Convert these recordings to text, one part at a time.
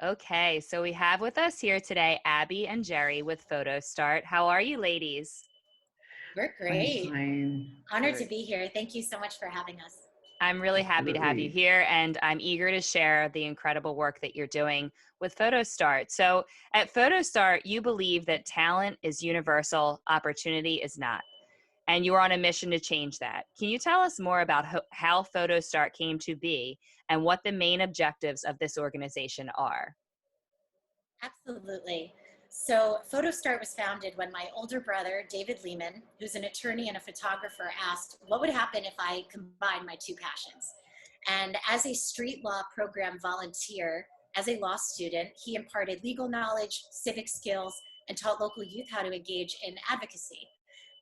Okay, so we have with us here today Abby and Jeri with Photostart. How are you, ladies? We're I'm great. fine. Honored to Good. be here. Thank you so much for having us. I'm really happy to have you Absolutely. here, and I'm eager to share the incredible work that you're doing with Photostart. So, at Photostart, you believe that talent is universal, opportunity is not, and you are on a mission to change that. Can you tell us more about how Photostart came to be and what the main objectives of this organization are? Absolutely. So, Photostart was founded when my older brother, David Lehman, who's an attorney and a photographer, asked what would happen if I combined my two passions. And as a street law program volunteer, as a law student, he imparted legal knowledge, civic skills, and taught local youth how to engage in advocacy.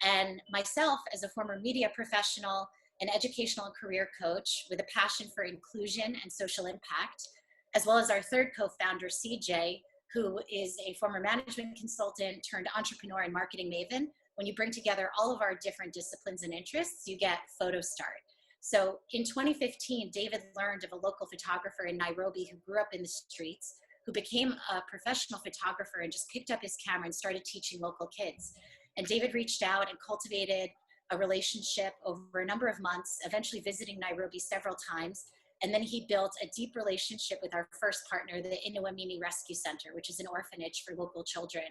And myself, as a former media professional, an educational and career coach with a passion for inclusion and social impact, as well as our third co founder, CJ, who is a former management consultant turned entrepreneur and marketing maven. When you bring together all of our different disciplines and interests, you get Photostart. So in 2015, David learned of a local photographer in Nairobi who grew up in the streets, who became a professional photographer and just picked up his camera and started teaching local kids. And David reached out and cultivated a relationship over a number of months, eventually visiting Nairobi several times. And then he built a deep relationship with our first partner, the Inuamini Rescue Center, which is an orphanage for local children.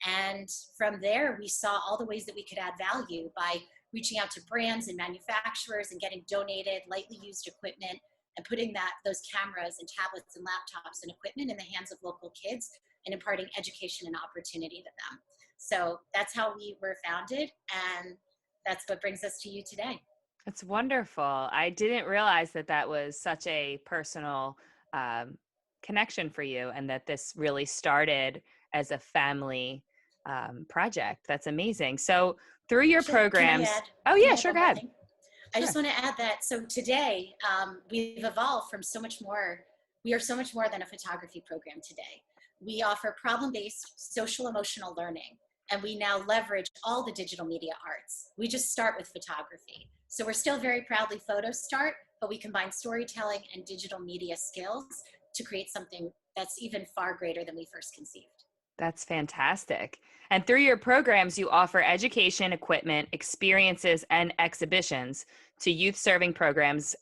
And from there, we saw all the ways that we could add value by reaching out to brands and manufacturers and getting donated, lightly used equipment and putting those cameras and tablets and laptops and equipment in the hands of local kids and imparting education and opportunity to them. So that's how we were founded, and that's what brings us to you today. That's wonderful. I didn't realize that that was such a personal um, connection for you and that this really started as a family project. That's amazing. So, through your Actually, programs, oh, can I yeah, add sure, one go more ahead. thing? I Sure. just want to add that so today we've evolved from so much more. We are so much more than a photography program today. We offer problem-based social emotional learning, and we now leverage all the digital media arts. We just start with photography. So we're still very proudly Photostart, but we combine storytelling and digital media skills to create something that's even far greater than we first conceived. That's fantastic. And through your programs, you offer education, equipment, experiences, and exhibitions to youth serving programs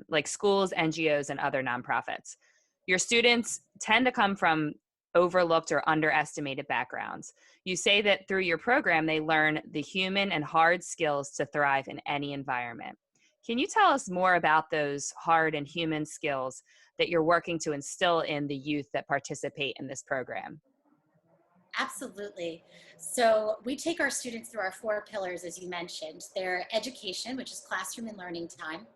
like schools, NGOs, and other nonprofits. Your students tend to come from overlooked or underestimated backgrounds. You say that through your program, they learn the human and hard skills to thrive in any environment. Can you tell us more about those hard and human skills that you're working to instill in the youth that participate in this program? Absolutely. So we take our students through our four pillars, as you mentioned. Their education, which is classroom and learning time;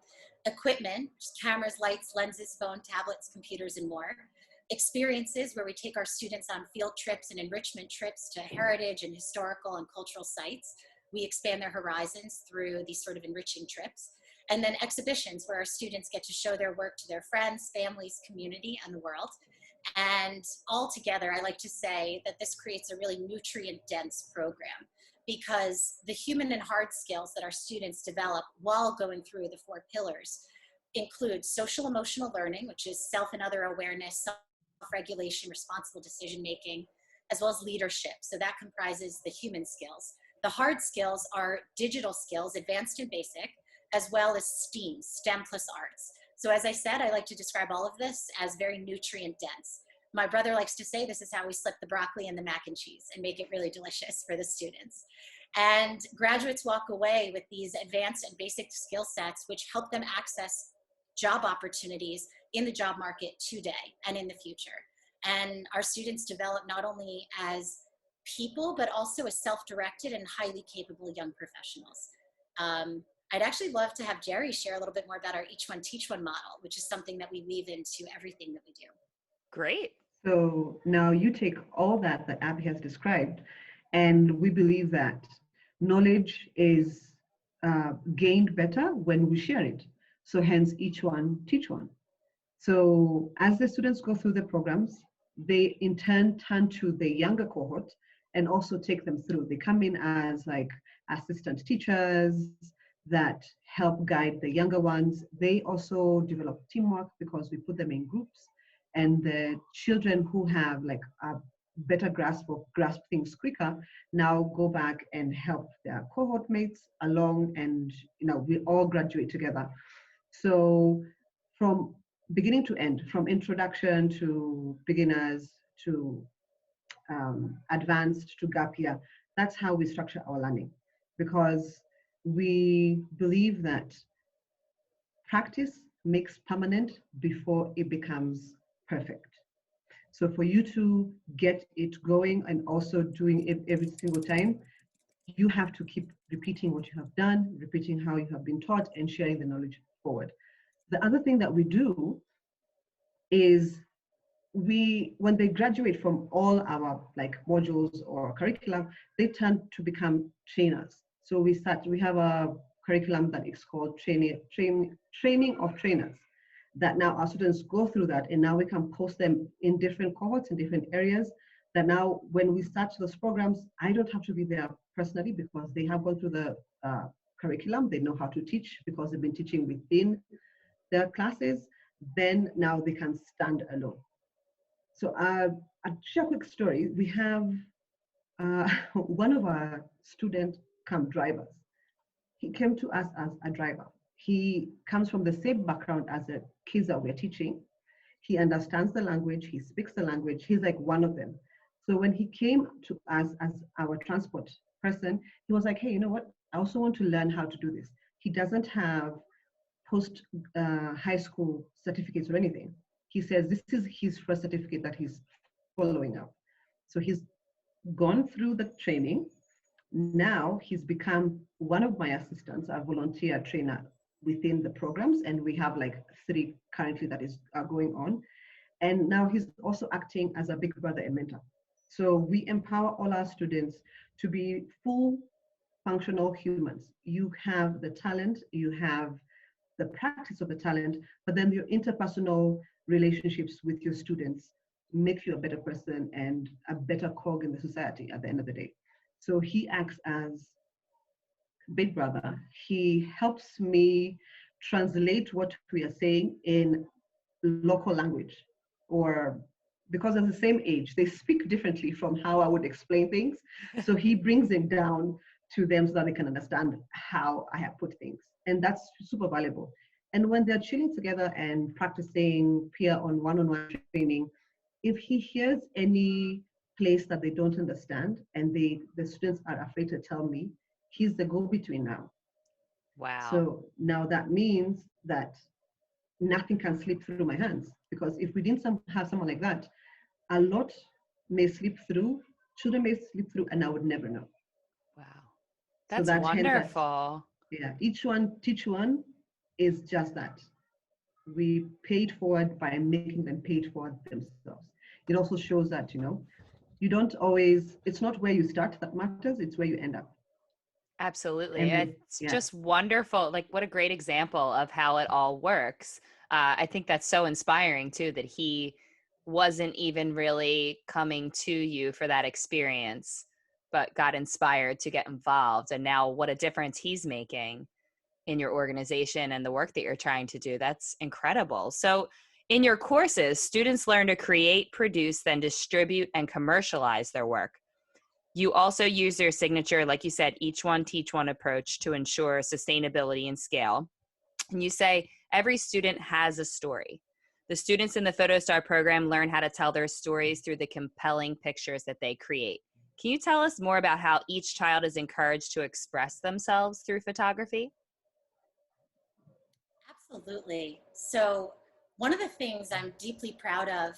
equipment, which is cameras, lights, lenses, phone, tablets, computers, and more; experiences, where we take our students on field trips and enrichment trips to heritage and historical and cultural sites. We expand their horizons through these sort of enriching trips. And then exhibitions, where our students get to show their work to their friends, families, community, and the world. And altogether, I like to say that this creates a really nutrient dense program because the human and hard skills that our students develop while going through the four pillars include social emotional learning, which is self and other awareness, self-regulation, responsible decision making, as well as leadership. So that comprises the human skills. The hard skills are digital skills, advanced and basic, as well as STEAM, STEM plus arts. So as I said, I like to describe all of this as very nutrient dense. My brother likes to say this is how we slip the broccoli in the mac and cheese and make it really delicious for the students. And graduates walk away with these advanced and basic skill sets, which help them access job opportunities in the job market today and in the future. And our students develop not only as people, but also as self-directed and highly capable young professionals. I'd actually love to have Jeri share a little bit more about our Each One Teach One model, which is something that we weave into everything that we do. Great. So now you take all that Abby has described, and we believe that knowledge is gained better when we share it. So hence, each one teach one. So as the students go through the programs, they in turn turn to the younger cohort and also take them through. They come in as like assistant teachers that help guide the younger ones. They also develop teamwork because we put them in groups And the children who have like a better grasp or grasp things quicker now go back and help their cohort mates along, and we all graduate together. So from beginning to end, from introduction to beginners to advanced to gap year, that's how we structure our learning, because we believe that practice makes permanent before it becomes perfect. So for you to get it going and also doing it every single time, you have to keep repeating what you have done, repeating how you have been taught, and sharing the knowledge forward. The other thing that we do is when they graduate from all our like modules or curriculum, they tend to become trainers. So we have a curriculum that is called training of trainers, that now our students go through that, and now we can post them in different cohorts in different areas, that now when we start those programs, I don't have to be there personally because they have gone through the curriculum. They know how to teach because they've been teaching within their classes. Then now they can stand alone. So I'll share a quick story. We have one of our student come drivers. He came to us as a driver. He comes from the same background as the kids that we're teaching. He understands the language, he speaks the language, he's like one of them. So when he came to us as our transport person, he was like, hey, you know what? I also want to learn how to do this. He doesn't have post high school certificates or anything. He says this is his first certificate that he's following up. So he's gone through the training. Now he's become one of my assistants, a volunteer trainer within the programs, and we have like 3 currently that is going on. And now he's also acting as a big brother and mentor. So we empower all our students to be full functional humans. You have the talent, you have the practice of the talent, but then your interpersonal relationships with your students make you a better person and a better cog in the society at the end of the day. So he acts as big brother. He helps me translate what we are saying in local language, or because of the same age, they speak differently from how I would explain things. So he brings it down to them so that they can understand how I have put things. And that's super valuable. And when they're chilling together and practicing peer on one-on-one training, if he hears any place that they don't understand and the students are afraid to tell me, he's the go-between now. Wow. So now that means that nothing can slip through my hands, because if we didn't have someone like that, a lot may slip through, children may slip through, and I would never know. Wow. So That's that wonderful. Yeah, each one teach one is just that. We paid forward by making them paid forward themselves. It also shows that, you don't always, it's not where you start that matters, it's where you end up. Absolutely. It's just wonderful. Like, what a great example of how it all works. I think that's so inspiring too, that he wasn't even really coming to you for that experience, but got inspired to get involved. And now what a difference he's making in your organization and the work that you're trying to do. That's incredible. So in your courses, students learn to create, produce, then distribute and commercialize their work. You also use their signature, like you said, each one teach one approach to ensure sustainability and scale. And you say every student has a story. The students in the Photostart program learn how to tell their stories through the compelling pictures that they create. Can you tell us more about how each child is encouraged to express themselves through photography? Absolutely. So one of the things I'm deeply proud of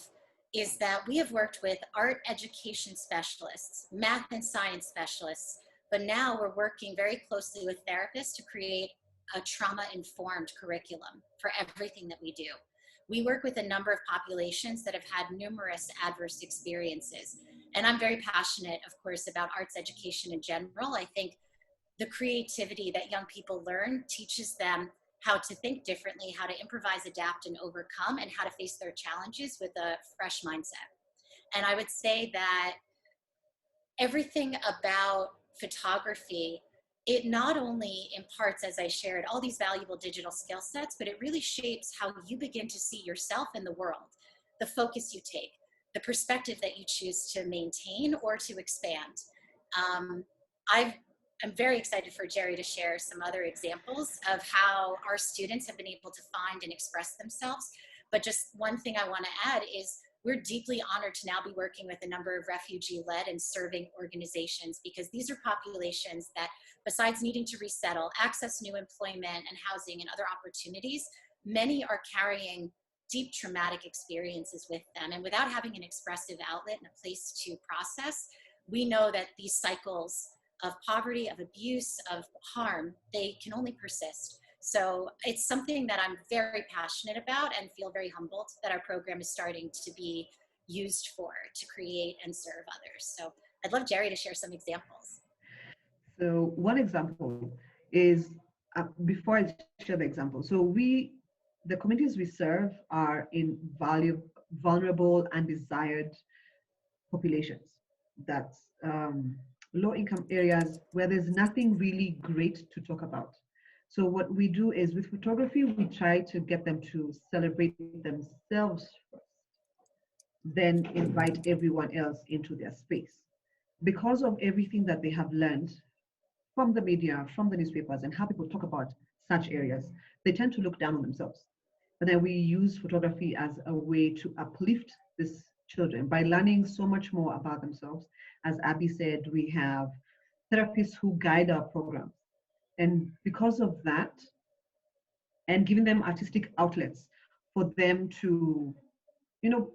is that we have worked with art education specialists, math and science specialists, but now we're working very closely with therapists to create a trauma-informed curriculum for everything that we do. We work with a number of populations that have had numerous adverse experiences. And I'm very passionate, of course, about arts education in general. I think the creativity that young people learn teaches them how to think differently, how to improvise, adapt, and overcome, and how to face their challenges with a fresh mindset. And I would say that everything about photography, it not only imparts, as I shared, all these valuable digital skill sets, but it really shapes how you begin to see yourself in the world. the focus you take, the perspective that you choose to maintain or to expand. Um, I'm very excited for Jeri to share some other examples of how our students have been able to find and express themselves. But just one thing I want to add is we're deeply honored to now be working with a number of refugee-led and serving organizations, because these are populations that, besides needing to resettle, access new employment and housing and other opportunities, many are carrying deep traumatic experiences with them. And without having an expressive outlet and a place to process, we know that these cycles of poverty, of abuse, of harm, they can only persist. So it's something that I'm very passionate about and feel very humbled that our program is starting to be used for to create and serve others. So I'd love Jeri to share some examples. So one example is, before I share the example, the communities we serve are in vulnerable and desired populations. That's low income areas where there's nothing really great to talk about. So what we do is, with photography, we try to get them to celebrate themselves first, then invite everyone else into their space. Because of everything that they have learned from the media, from the newspapers, and how people talk about such areas, they tend to look down on themselves. But then we use photography as a way to uplift these children by learning so much more about themselves. As Abby said, we have therapists who guide our programs. And because of that, and giving them artistic outlets for them to, you know,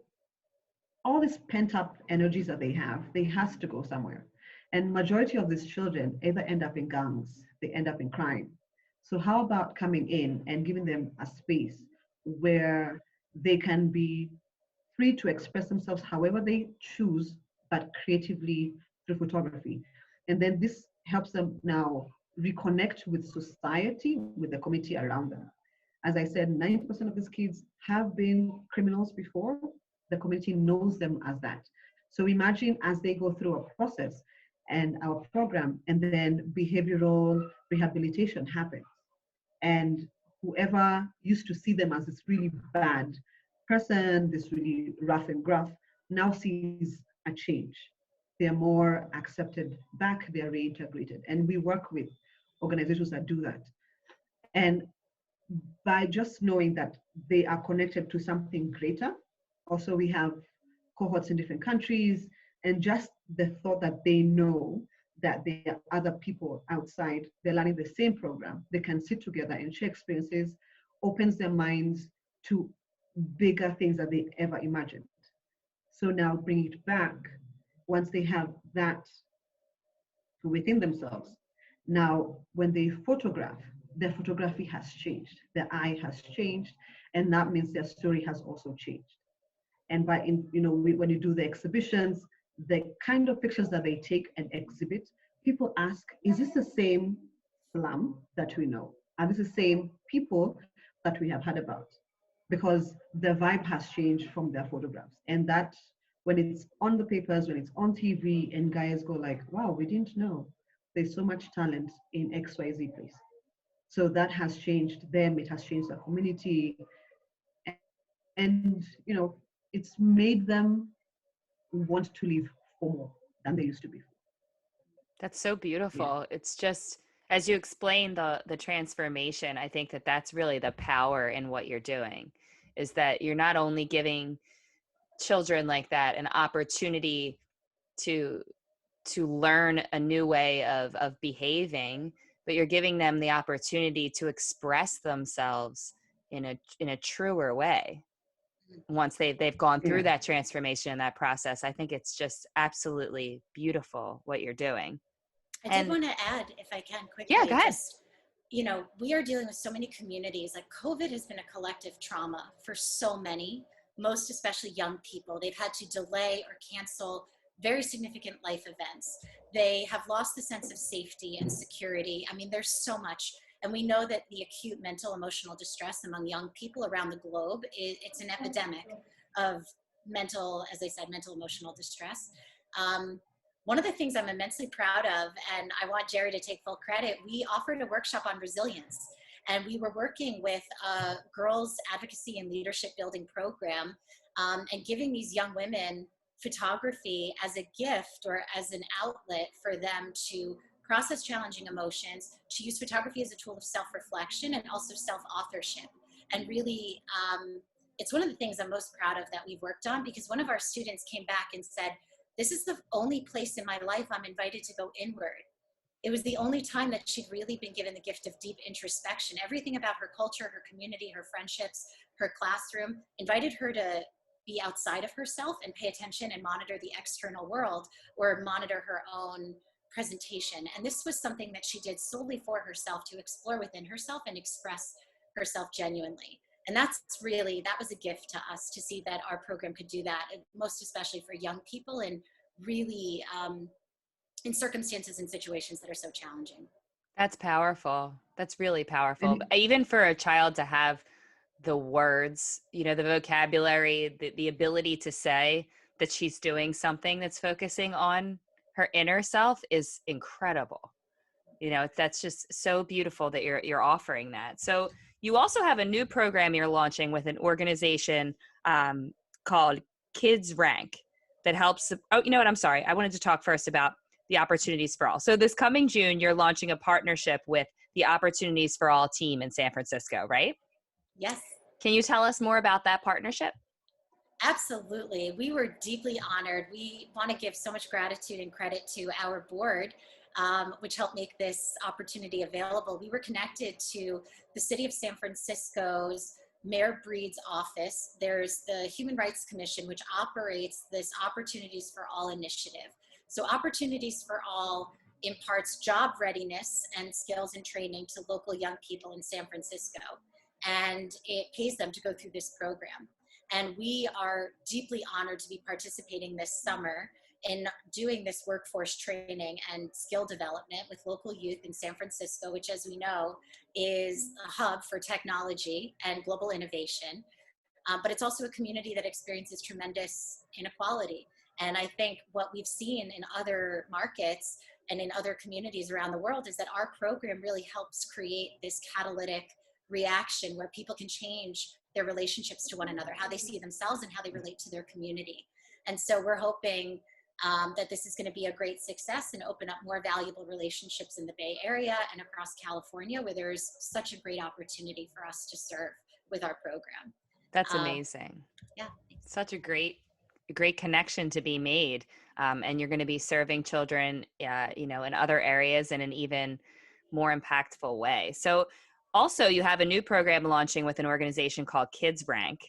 all these pent up energies that they has to go somewhere. And majority of these children either end up in gangs, they end up in crime. So how about coming in and giving them a space where they can be free to express themselves however they choose, but creatively through photography. And then this helps them now reconnect with society, with the community around them. As I said, 90% of these kids have been criminals before. The community knows them as that. So imagine as they go through a process and our program, and then behavioral rehabilitation happens. And whoever used to see them as this really bad person, this really rough and gruff, now sees a change. They're more accepted back, they're reintegrated. And we work with organizations that do that. And by just knowing that they are connected to something greater, also we have cohorts in different countries, and just the thought that they know that there are other people outside, they're learning the same program, they can sit together and share experiences, opens their minds to bigger things that they ever imagined. So now bring it back, once they have that within themselves. Now, when they photograph, their photography has changed, their eye has changed, and that means their story has also changed. And when you do the exhibitions, the kind of pictures that they take and exhibit, people ask, is this the same slum that we know? Are this the same people that we have heard about? Because the vibe has changed from their photographs. And that, when it's on the papers, when it's on TV, and guys go like, wow, we didn't know there's so much talent in XYZ place. So that has changed them, it has changed the community. And it's made them want to live for more than they used to be. That's so beautiful. Yeah. It's just, as you explain the transformation, I think that that's really the power in what you're doing, is that you're not only giving children like that an opportunity to learn a new way of behaving, but you're giving them the opportunity to express themselves in a truer way once they've gone through Yeah. that transformation and that process. I think it's just absolutely beautiful what you're doing. I did And want to add, if I can quickly, yeah, go ahead. just, we are dealing with so many communities. Like, COVID has been a collective trauma for so many, most especially young people. They've had to delay or cancel very significant life events. They have lost the sense of safety and security. I mean, there's so much. And we know that the acute mental emotional distress among young people around the globe, it's an epidemic of as I said, mental emotional distress. One of the things I'm immensely proud of, and I want Jeri to take full credit, we offered a workshop on resilience. And we were working with a girls advocacy and leadership building program and giving these young women photography as a gift or as an outlet for them to process challenging emotions, to use photography as a tool of self-reflection and also self-authorship. And really, it's one of the things I'm most proud of that we've worked on, because one of our students came back and said, this is the only place in my life I'm invited to go inward. It was the only time that she'd really been given the gift of deep introspection. Everything about her culture, her community, her friendships, her classroom invited her to be outside of herself and pay attention and monitor the external world, or monitor her own presentation. And this was something that she did solely for herself, to explore within herself and express herself genuinely. And that was a gift to us, to see that our program could do that, most especially for young people, and really in circumstances and situations that are so challenging. That's powerful. That's really powerful. And Even for a child to have the words, the vocabulary, the ability to say that she's doing something that's focusing on her inner self is incredible. That's just so beautiful that you're offering that. So you also have a new program you're launching with an organization called Kids Rank that helps. Oh, you know what? I'm sorry. I wanted to talk first about the Opportunities for All. So this coming June, you're launching a partnership with the Opportunities for All team in San Francisco, right? Yes. Can you tell us more about that partnership? Absolutely. We were deeply honored. We want to give so much gratitude and credit to our board, which helped make this opportunity available. We were connected to the City of San Francisco's Mayor Breed's office. There's the Human Rights Commission, which operates this Opportunities for All initiative. So Opportunities for All imparts job readiness and skills and training to local young people in San Francisco, and it pays them to go through this program. And we are deeply honored to be participating this summer in doing this workforce training and skill development with local youth in San Francisco, which, as we know, is a hub for technology and global innovation. But it's also a community that experiences tremendous inequality. And I think what we've seen in other markets and in other communities around the world is that our program really helps create this catalytic reaction where people can change their relationships to one another, how they see themselves and how they relate to their community. And so we're hoping that this is going to be a great success and open up more valuable relationships in the Bay Area and across California, where there's such a great opportunity for us to serve with our program. That's amazing. Yeah. Such a great connection to be made. And you're going to be serving children, in other areas in an even more impactful way. So also you have a new program launching with an organization called Kids Rank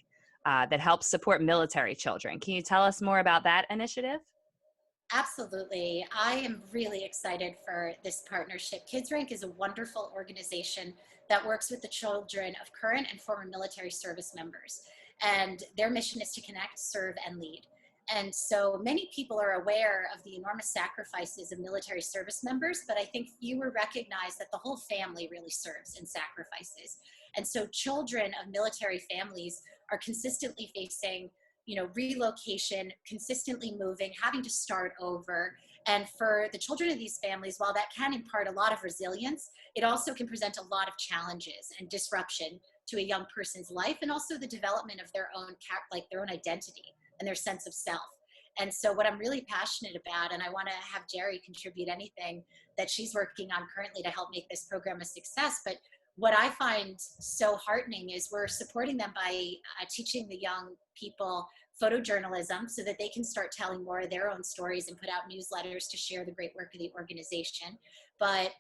that helps support military children. Can you tell us more about that initiative? Absolutely. I am really excited for this partnership. Kids Rank is a wonderful organization that works with the children of current and former military service members. And their mission is to connect, serve, and lead. And so many people are aware of the enormous sacrifices of military service members, but I think fewer recognize that the whole family really serves and sacrifices. And so children of military families are consistently facing relocation, consistently moving, having to start over. And for the children of these families, while that can impart a lot of resilience, it also can present a lot of challenges and disruption to a young person's life, and also the development of their own identity and their sense of self. And so what I'm really passionate about, and I want to have Jeri contribute anything that she's working on currently to help make this program a success, but what I find so heartening is we're supporting them by teaching the young people photojournalism so that they can start telling more of their own stories and put out newsletters to share the great work of the organization. But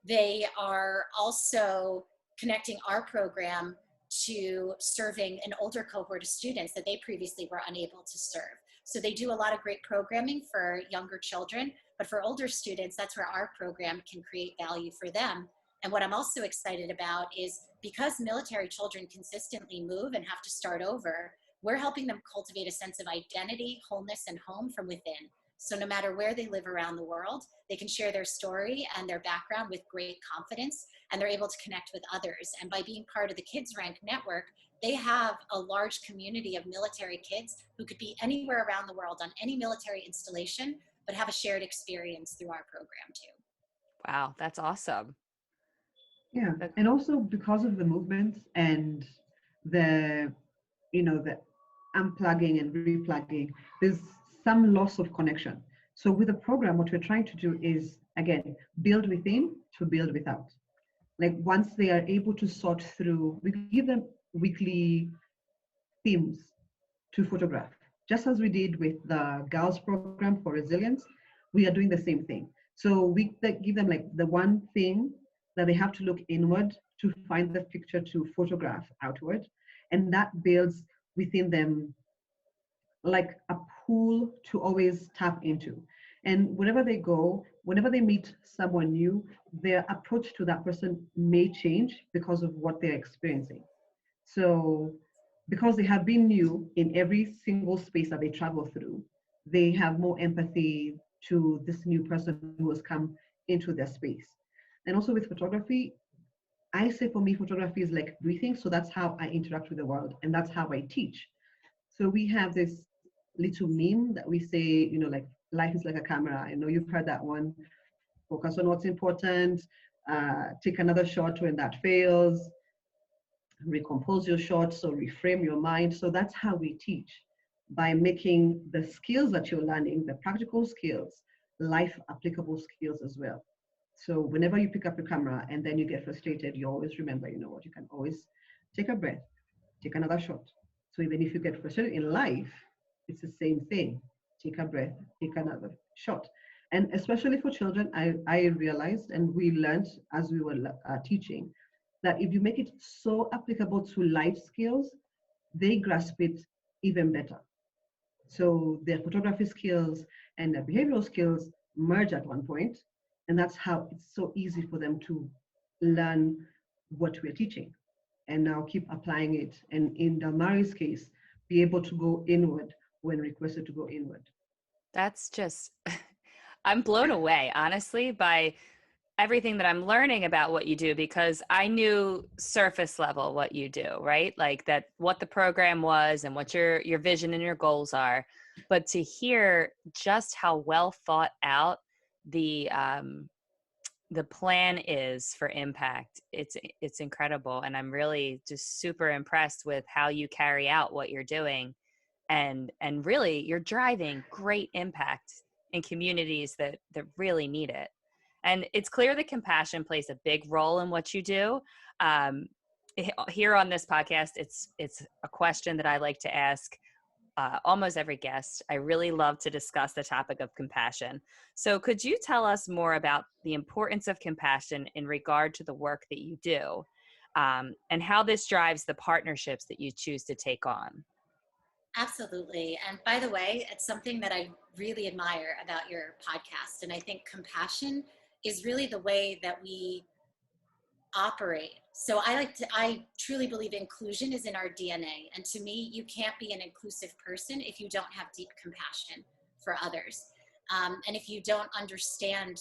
they are also connecting our program to serving an older cohort of students that they previously were unable to serve. So they do a lot of great programming for younger children, but for older students, that's where our program can create value for them. And what I'm also excited about is, because military children consistently move and have to start over, we're helping them cultivate a sense of identity, wholeness, and home from within. So no matter where they live around the world, they can share their story and their background with great confidence, and they're able to connect with others. And by being part of the Kids Rank network, they have a large community of military kids who could be anywhere around the world on any military installation, but have a shared experience through our program too. Wow, that's awesome. Yeah, and also because of the movement and the, the unplugging and replugging, there's some loss of connection. So with the program, what we're trying to do is, again, build within to build without. Like once they are able to sort through, we give them weekly themes to photograph. Just as we did with the girls program for resilience, we are doing the same thing. So we give them like the one thing that they have to look inward to find the picture to photograph outward. And that builds within them like a pool to always tap into. And wherever they go, whenever they meet someone new, their approach to that person may change because of what they're experiencing. So, because they have been new in every single space that they travel through, they have more empathy to this new person who has come into their space. And also with photography, I say for me, photography is like breathing. So that's how I interact with the world, and that's how I teach. So we have this little meme that we say, like life is like a camera. I know you've heard that one. Focus on what's important, take another shot when that fails, recompose your shot, so reframe your mind. So that's how we teach, by making the skills that you're learning, the practical skills, life applicable skills as well. So whenever you pick up your camera and then you get frustrated, you always remember, you know what, you can always take a breath, take another shot. So even if you get frustrated in life, it's the same thing. Take a breath, take another shot. And especially for children, I realized, and we learned as we were teaching, that if you make it so applicable to life skills, they grasp it even better. So their photography skills and their behavioral skills merge at one point, and that's how it's so easy for them to learn what we're teaching and now keep applying it. And in Dalmari's case, be able to go inward when requested to go inward. That's just, I'm blown away, honestly, by everything that I'm learning about what you do, because I knew surface level what you do, right? Like that, what the program was and what your vision and your goals are. But to hear just how well thought out the plan is for impact, it's incredible. And I'm really just super impressed with how you carry out what you're doing. And really you're driving great impact in communities that really need it. And it's clear that compassion plays a big role in what you do. Um, Here on this podcast, it's a question that I like to ask almost every guest. I really love to discuss the topic of compassion. So could you tell us more about the importance of compassion in regard to the work that you do, and how this drives the partnerships that you choose to take on? Absolutely. And by the way, it's something that I really admire about your podcast. And I think compassion is really the way that we operate. So I truly believe inclusion is in our DNA. And to me, you can't be an inclusive person if you don't have deep compassion for others. And if you don't understand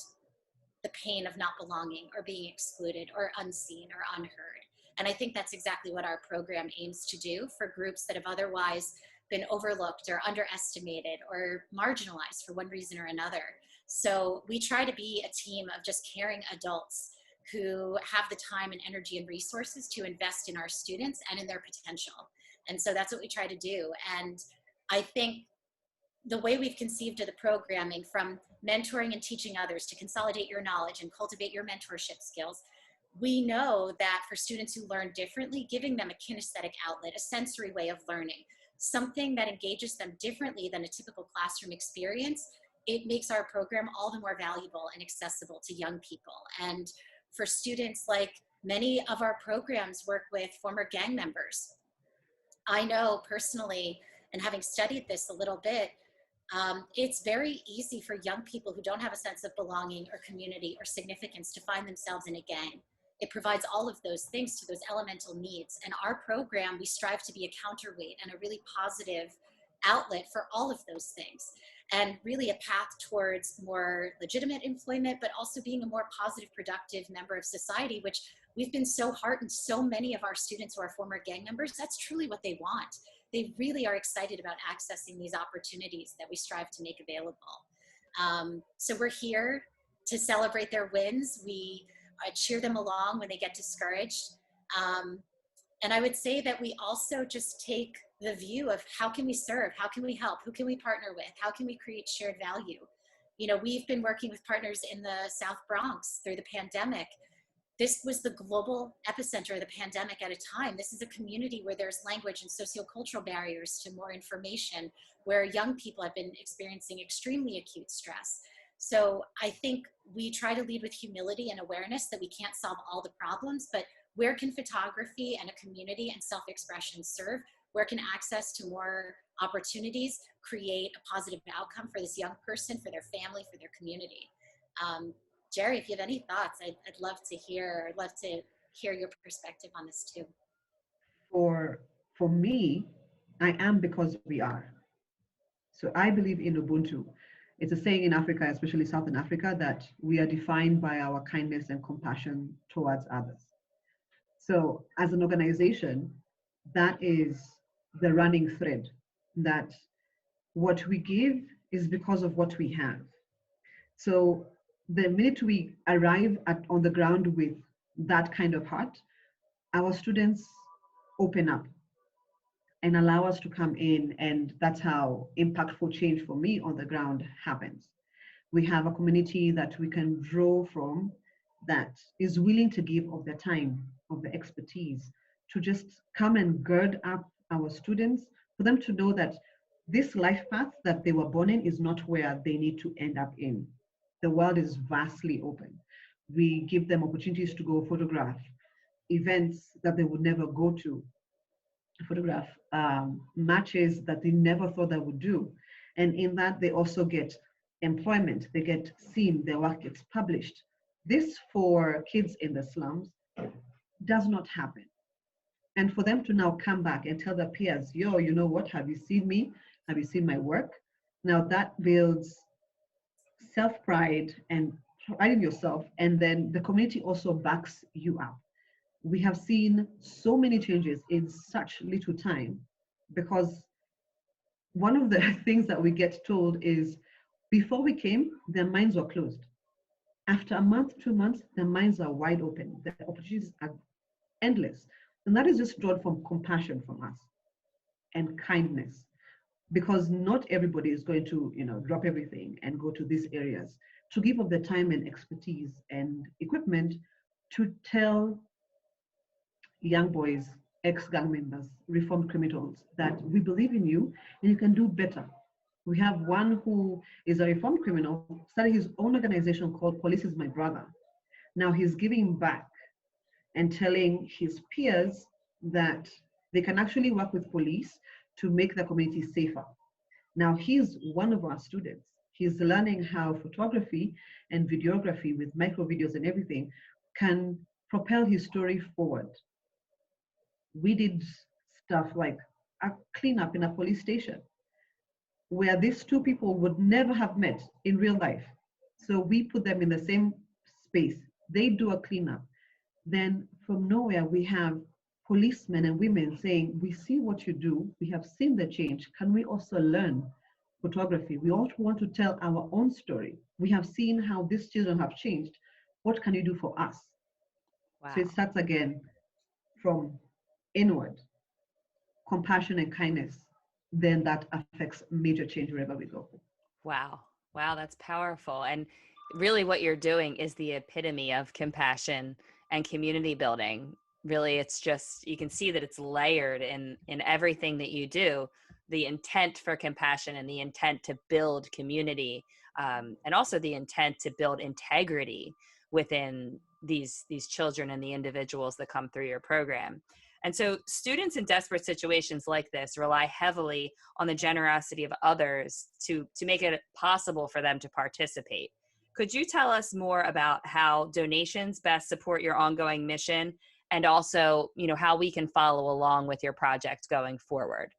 the pain of not belonging or being excluded or unseen or unheard. And I think that's exactly what our program aims to do for groups that have otherwise been overlooked or underestimated or marginalized for one reason or another. So we try to be a team of just caring adults who have the time and energy and resources to invest in our students and in their potential. And so that's what we try to do. And I think the way we've conceived of the programming, from mentoring and teaching others to consolidate your knowledge and cultivate your mentorship skills, we know that for students who learn differently, giving them a kinesthetic outlet, a sensory way of learning, something that engages them differently than a typical classroom experience, it makes our program all the more valuable and accessible to young people. And for students, like many of our programs work with former gang members. I know personally, and having studied this a little bit, it's very easy for young people who don't have a sense of belonging or community or significance to find themselves in a gang. It provides all of those things to those elemental needs. And our program, we strive to be a counterweight and a really positive outlet for all of those things, and really a path towards more legitimate employment, but also being a more positive, productive member of society, which we've been so heartened. So many of our students who are former gang members, that's truly what they want. They really are excited about accessing these opportunities that we strive to make available. So we're here to celebrate their wins. We cheer them along when they get discouraged. And I would say that we also just take the view of how can we serve, how can we help, who can we partner with, how can we create shared value. You know, we've been working with partners in the South Bronx through the pandemic. This was the global epicenter of the pandemic at a time. This is a community where there's language and sociocultural barriers to more information, where young people have been experiencing extremely acute stress. So I think we try to lead with humility and awareness that we can't solve all the problems, but where can photography and a community and self-expression serve? Where can access to more opportunities create a positive outcome for this young person, for their family, for their community? Jeri, if you have any thoughts, I'd love to hear. I'd love to hear your perspective on this too. For me, I am because we are. So I believe in Ubuntu. It's a saying in Africa, especially Southern Africa, that we are defined by our kindness and compassion towards others. So as an organization, that is the running thread, that what we give is because of what we have. So the minute we arrive on the ground with that kind of heart, our students open up and allow us to come in, and that's how impactful change for me on the ground happens. We have a community that we can draw from that is willing to give of their time, of their expertise, to just come and gird up our students, for them to know that this life path that they were born in is not where they need to end up in. The world is vastly open. We give them opportunities to go photograph events that they would never go to, photograph matches that they never thought they would do. And in that, they also get employment, they get seen, their work gets published. This, for kids in the slums, does not happen. And for them to now come back and tell their peers, yo, you know what, have you seen me? Have you seen my work? Now that builds self-pride and pride in yourself, and then the community also backs you up. We have seen so many changes in such little time, because one of the things that we get told is, before we came, their minds were closed. After a month, 2 months, their minds are wide open. The opportunities are endless. And that is just drawn from compassion from us and kindness, because not everybody is going to, drop everything and go to these areas to give up the time and expertise and equipment to tell young boys, ex-gang members, reformed criminals, that we believe in you and you can do better. We have one who is a reformed criminal, started his own organization called Police is My Brother. Now he's giving back and telling his peers that they can actually work with police to make the community safer. Now he's one of our students. He's learning how photography and videography with micro videos and everything can propel his story forward. We did stuff like a cleanup in a police station where these two people would never have met in real life. So we put them in the same space. They do a cleanup. Then from nowhere, we have policemen and women saying, we see what you do. We have seen the change. Can we also learn photography? We also want to tell our own story. We have seen how these children have changed. What can you do for us? Wow. So it starts again from inward, compassion and kindness. Then that affects major change wherever we go. Wow. Wow, that's powerful. And really what you're doing is the epitome of compassion and community building. Really, it's just, you can see that it's layered in everything that you do, the intent for compassion and the intent to build community, and also the intent to build integrity within these children and the individuals that come through your program. And so students in desperate situations like this rely heavily on the generosity of others to make it possible for them to participate. Could you tell us more about how donations best support your ongoing mission, and also, how we can follow along with your project going forward?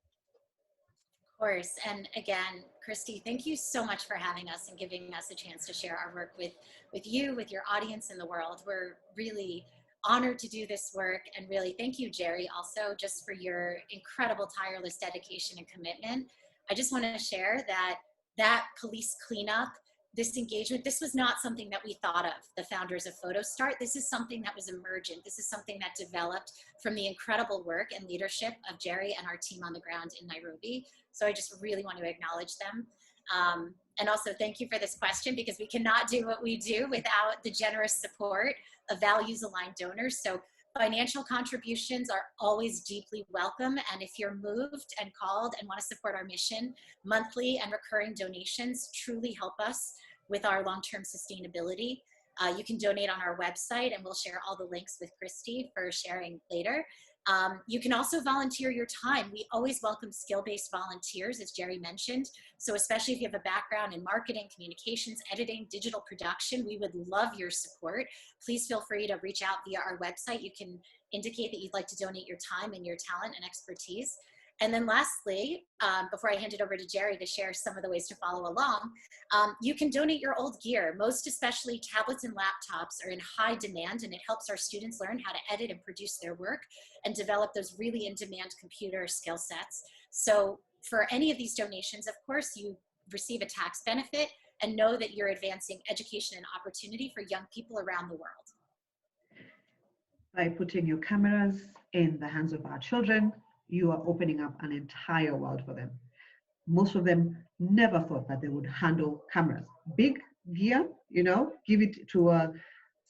Of course. And again, Christy, thank you so much for having us and giving us a chance to share our work with you, with your audience in the world. We're really honored to do this work, and really thank you, Jeri, also just for your incredible tireless dedication and commitment. I just want to share that police cleanup this engagement, this was not something that we thought of, the founders of Photostart. This is something that was emergent. This is something that developed from the incredible work and leadership of Jeri and our team on the ground in Nairobi. So I just really want to acknowledge them. And also thank you for this question, because we cannot do what we do without the generous support of values-aligned donors. So financial contributions are always deeply welcome. And if you're moved and called and want to support our mission, monthly and recurring donations truly help us with our long-term sustainability. You can donate on our website, and we'll share all the links with Christy for sharing later. You can also volunteer your time. We always welcome skill-based volunteers, as Jeri mentioned. So especially if you have a background in marketing, communications, editing, digital production, we would love your support. Please feel free to reach out via our website. You can indicate that you'd like to donate your time and your talent and expertise. And then lastly, before I hand it over to Jeri to share some of the ways to follow along, you can donate your old gear. Most especially tablets and laptops are in high demand, and it helps our students learn how to edit and produce their work and develop those really in-demand computer skill sets. So for any of these donations, of course, you receive a tax benefit, and know that you're advancing education and opportunity for young people around the world. By putting your cameras in the hands of our children, you are opening up an entire world for them. Most of them never thought that they would handle cameras. Big gear, you know, give it to a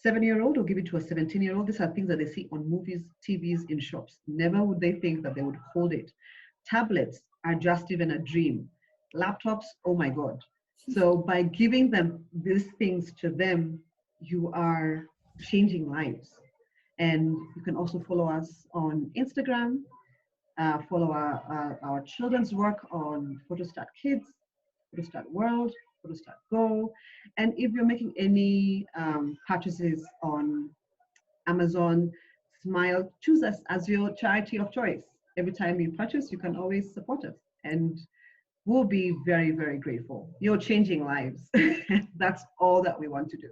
7-year-old or give it to a 17-year-old. These are things that they see on movies, TVs, in shops. Never would they think that they would hold it. Tablets are just even a dream. Laptops, oh my God. So by giving them these things to them, you are changing lives. And you can also follow us on Instagram, follow our children's work on Photostart Kids, Photostart World, Photostart Go. And if you're making any purchases on Amazon, Smile, choose us as your charity of choice. Every time you purchase, you can always support us. And we'll be very, very grateful. You're changing lives. That's all that we want to do.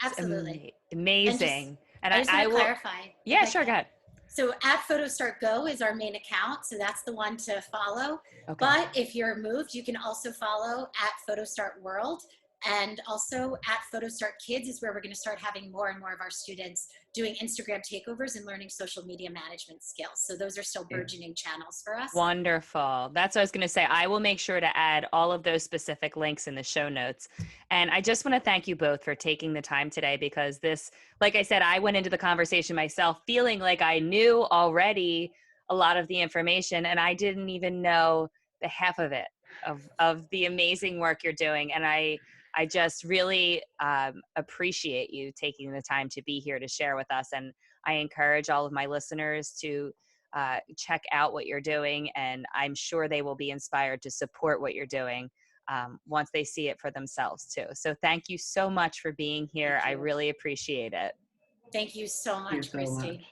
Absolutely. Amazing. And I just want to clarify. Yeah, sure, go ahead. So at Photostart Go is our main account. So that's the one to follow. Okay. But if you're moved, you can also follow at Photostart World. And also at Photostart Kids is where we're going to start having more and more of our students doing Instagram takeovers and learning social media management skills. So those are still burgeoning channels for us. Wonderful. That's what I was going to say. I will make sure to add all of those specific links in the show notes. And I just want to thank you both for taking the time today, because this, like I said, I went into the conversation myself feeling like I knew already a lot of the information, and I didn't even know the half of it, of the amazing work you're doing. And I just really appreciate you taking the time to be here to share with us. And I encourage all of my listeners to check out what you're doing. And I'm sure they will be inspired to support what you're doing once they see it for themselves too. So thank you so much for being here. I really appreciate it. Thank you so much, Christy.